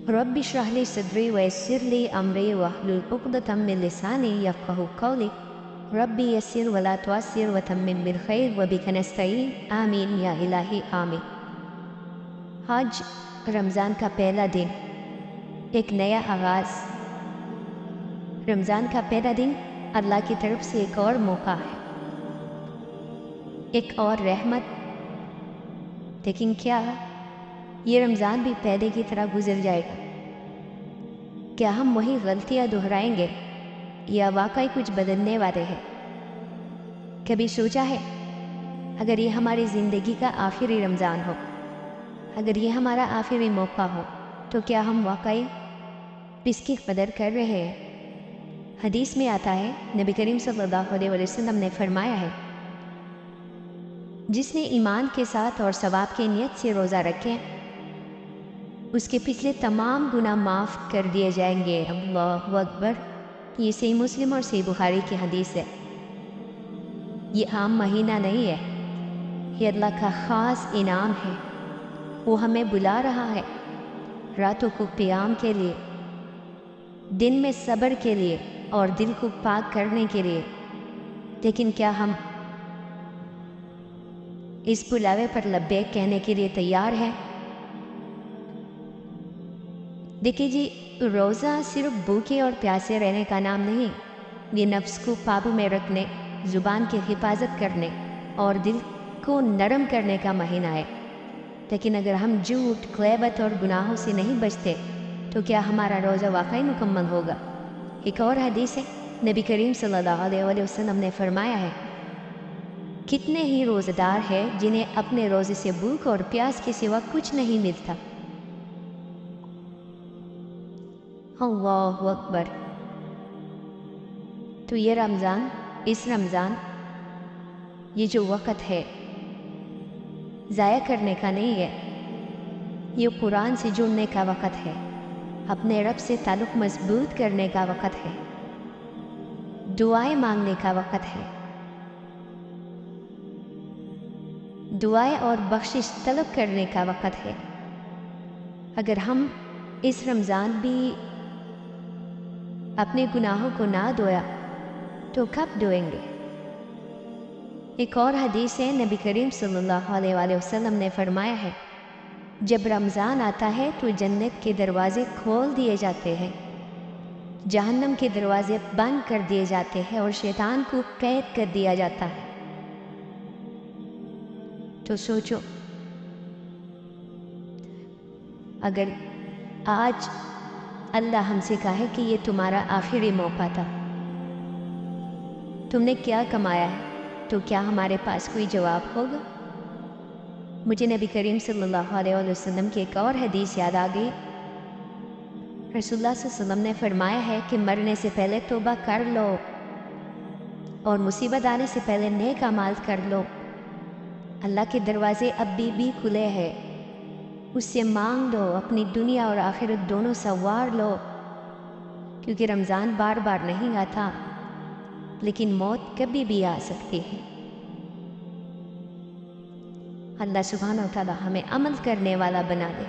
Rabbi इश्रह ली सदरी वयस्सिर ली अमरी वहलुल उक़दतम मिन लिसानी यफ़क़हू क़ौली rabbi यस्सिर वला तुअस्सिर वतम्मिम बिल ख़ैर वबिका नस्तईन आमीन या इलाही आमीन। आज रमज़ान का पहला दिन, एक नया आगाज़। रमज़ान का पहला दिन अल्लाह की तरफ से एक और मौका है, एक और रहमत। लेकिन क्या ये रमज़ान भी पहले की तरह गुजर जाएगा? क्या हम वही गलतियां दोहराएंगे या वाकई कुछ बदलने वाले हैं? कभी सोचा है, अगर ये हमारी ज़िंदगी का आखिरी रमज़ान हो, अगर ये हमारा आखिरी मौका हो, तो क्या हम वाकई इसकी कदर कर रहे हैं? हदीस में आता है, नबी करीम सल्लल्लाहु अलैहि वसल्लम ने फरमाया है, जिसने ईमान के साथ और सवाब की नियत से रोज़ा रखे उसके पिछले तमाम गुनाह माफ़ कर दिए जाएंगे। अल्लाहु अकबर। ये सही मुस्लिम और सही बुखारी की हदीस है। ये आम महीना नहीं है, ये अल्लाह का ख़ास इनाम है। वो हमें बुला रहा है रातों को क़ियाम के लिए, दिन में सब्र के लिए और दिल को पाक करने के लिए। लेकिन क्या हम इस बुलावे पर लब्बैक कहने के लिए तैयार हैं? देखिए जी, रोज़ा सिर्फ भूखे और प्यासे रहने का नाम नहीं, ये नफ्स को काबू में रखने, ज़ुबान की हिफाजत करने और दिल को नरम करने का महीना है। लेकिन अगर हम झूठ, ग़ीबत और गुनाहों से नहीं बचते, तो क्या हमारा रोज़ा वाकई मुकम्मल होगा? एक और हदीस है, नबी करीम सल्लल्लाहु अलैहि वसल्लम ने फरमाया है, कितने ही रोज़ेदार हैं जिन्हें अपने रोज़े से भूख और प्यास के सिवा कुछ नहीं मिलता। अल्लाहु अकबर। तो ये रमज़ान, इस रमज़ान, ये जो वक़्त है ज़ाया करने का नहीं है, ये कुरान से जुड़ने का वक़्त है, अपने रब से ताल्लुक़ मजबूत करने का वक़्त है, दुआएं मांगने का वक़्त है, दुआएं और बख्शिश तलब करने का वक़्त है। अगर हम इस रमज़ान भी अपने गुनाहों को ना धोया तो कब धोएंगे? एक और हदीस है, नबी करीम सल्लल्लाहु अलैहि वसल्लम ने फरमाया है, जब रमज़ान आता है तो जन्नत के दरवाजे खोल दिए जाते हैं, जहन्नम के दरवाजे बंद कर दिए जाते हैं और शैतान को कैद कर दिया जाता है। तो सोचो, अगर आज अल्लाह हमसे कहे कि ये तुम्हारा आखिरी मौका था, तुमने क्या कमाया है, तो क्या हमारे पास कोई जवाब होगा? मुझे नबी करीम सल्लल्लाहु अलैहि वसल्लम की एक और हदीस याद आ गई। रसूलुल्लाह सल्लल्लाहु अलैहि वसल्लम ने फरमाया है कि मरने से पहले तौबा कर लो और मुसीबत आने से पहले नेक अमाल कर लो। अल्लाह के दरवाजे अब भी खुले हैं, उससे मांग लो, अपनी दुनिया और आखिरत दोनों संवार लो, क्योंकि रमज़ान बार बार नहीं आता, लेकिन मौत कभी भी आ सकती है। अल्लाह सुब्हानहू व तआला हमें अमल करने वाला बना दे।